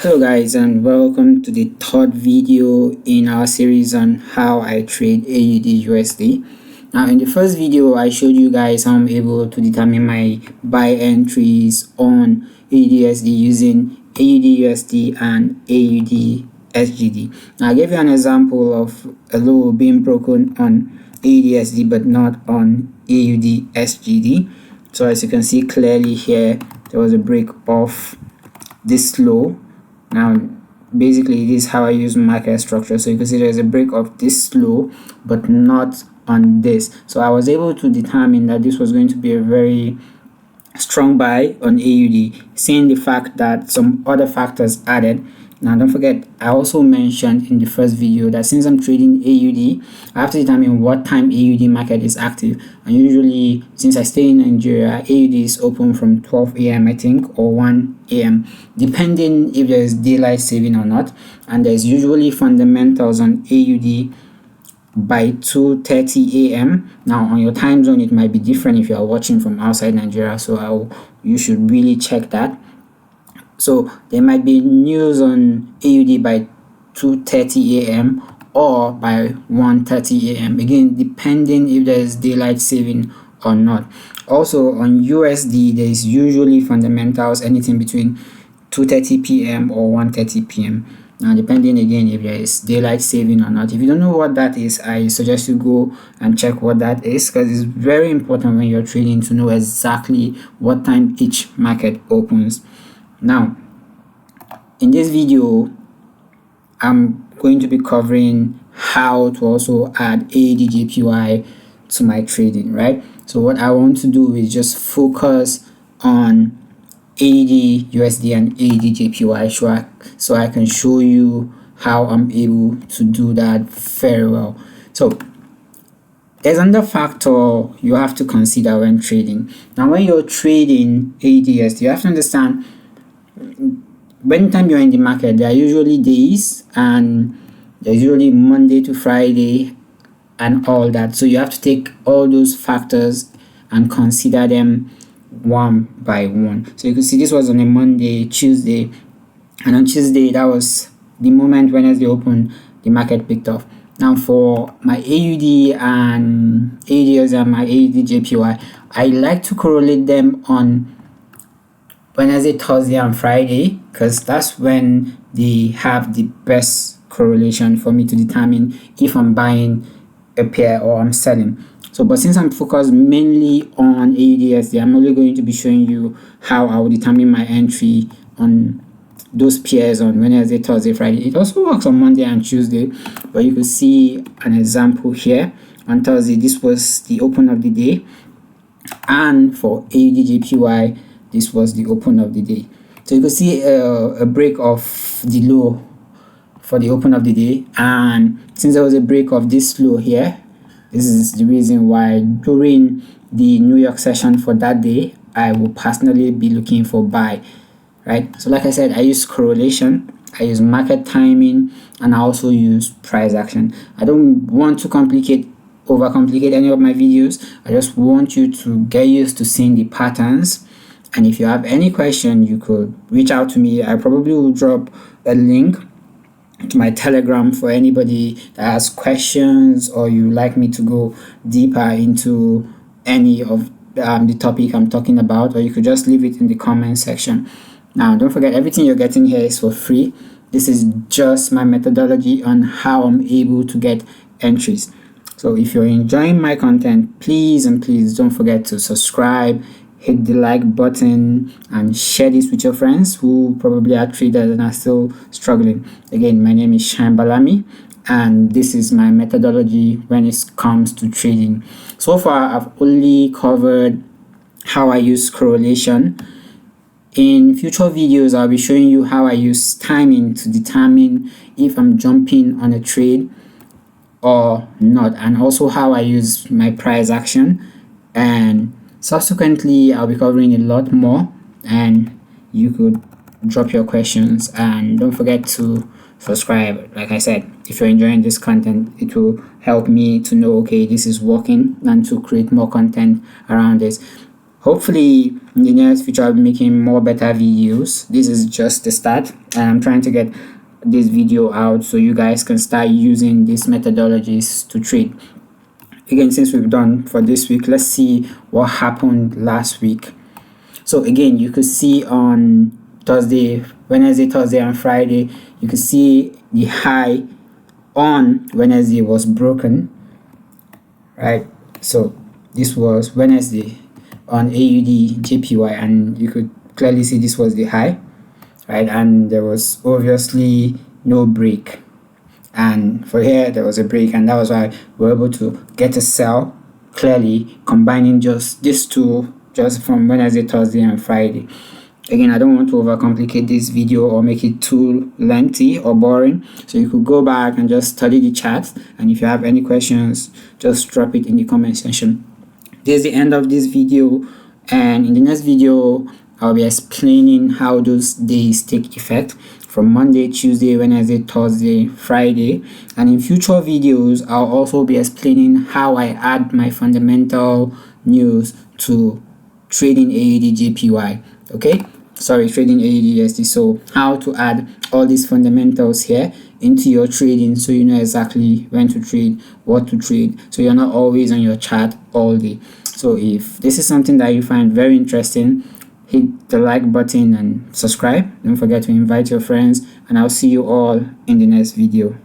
Hello guys, and welcome to the third video in our series on how I trade AUD/USD. Now in the first video I showed you guys how I'm able to determine my buy entries on AUDUSD using AUDUSD and AUDSGD. Now I gave you an example of a low being broken on AUDUSD but not on AUDSGD. So as you can see clearly here, there was a break of this low. Now basically this is how I use market structure. So you can see there's a break of this low but not on this. So I was able to determine that this was going to be a very strong buy on AUD, seeing the fact that some other factors added. Now don't forget, I also mentioned in the first video that since I'm trading AUD, I have to determine what time AUD market is active. And usually, since I stay in Nigeria, AUD is open from 12 a.m. I think, or 1 a.m. depending if there is daylight saving or not. And there's usually fundamentals on AUD by 2:30 a.m. Now on your time zone it might be different if you are watching from outside Nigeria, so you should really check that. So there might be news on AUD by 2:30 a.m. or by 1:30 a.m. again depending if there is daylight saving or not. Also on USD there is usually fundamentals anything between 2:30 p.m. or 1:30 p.m. Now depending again if there is daylight saving or not. If you don't know what that is, I suggest you go and check what that is, because it's very important when you're trading to know exactly what time each market opens. Now in this video I'm going to be covering how to also add AUDJPY to my trading, right? So what I want to do is just focus on AUDUSD and AUDJPY so I can show you how I'm able to do that very well. So there's another factor you have to consider when trading. Now when you're trading AUDUSD, you have to understand when time you're in the market, there are usually days, and there's usually Monday to Friday and all that. So you have to take all those factors and consider them one by one. So you can see this was on a Monday, Tuesday, and on Tuesday that was the moment Wednesday opened, the market picked off. Now for my AUD and AUDUSD and my AUDJPY, I like to correlate them on Wednesday, Thursday and Friday, because that's when they have the best correlation for me to determine if I'm buying a pair or I'm selling. So but since I'm focused mainly on AUDUSD, I'm only going to be showing you how I will determine my entry on those pairs on Wednesday, Thursday, Friday. It also works on Monday and Tuesday, but you can see an example here. On Thursday this was the open of the day, and for AUDJPY this was the open of the day. So you can see a break of the low for the open of the day, and since there was a break of this low here, this is the reason why during the New York session for that day I will personally be looking for buy, right? So like I said, I use correlation, I use market timing, and I also use price action. I don't want to overcomplicate any of my videos. I just want you to get used to seeing the patterns. And if you have any question, you could reach out to me. I probably will drop a link to my Telegram for anybody that has questions or you like me to go deeper into any of the topic I'm talking about, or you could just leave it in the comment section. Now don't forget, everything you're getting here is for free. This is just my methodology on how I'm able to get entries. So if you're enjoying my content, please don't forget to subscribe, hit the like button, and share this with your friends who probably are traders and are still struggling. Again, my name is Balami, and this is my methodology when it comes to trading. So far I've only covered how I use correlation. In future videos I'll be showing you how I use timing to determine if I'm jumping on a trade or not, and also how I use my price action. And subsequently I'll be covering a lot more, and you could drop your questions, and don't forget to subscribe. Like I said, if you're enjoying this content, it will help me to know, okay, this is working, and to create more content around this. Hopefully In the next future, I'll be making more better videos. This is just the start, and I'm trying to get this video out so you guys can start using these methodologies to trade. Again, since we've done for this week, let's see what happened last week. So again, you could see on Wednesday, Thursday, and Friday, you could see the high on Wednesday was broken, right? So this was Wednesday on AUDJPY, and you could clearly see this was the high, right? And there was obviously no break, and for here there was a break, and that was why we were able to get a sell clearly, combining just these two, just from Wednesday, Thursday, and Friday. Again, I don't want to overcomplicate this video or make it too lengthy or boring, so you could go back and just study the charts, and if you have any questions, just drop it in the comment section. This is the end of this video, and in the next video I'll be explaining how those days take effect from Monday, Tuesday, Wednesday, Thursday, Friday, and in future videos I'll also be explaining how I add my fundamental news to trading AUDJPY. Okay, sorry, trading AUDUSD. So how to add all these fundamentals here into your trading, so you know exactly when to trade, what to trade, so you're not always on your chart all day. So if this is something that you find very interesting, hit the like button and subscribe. Don't forget to invite your friends, and I'll see you all in the next video.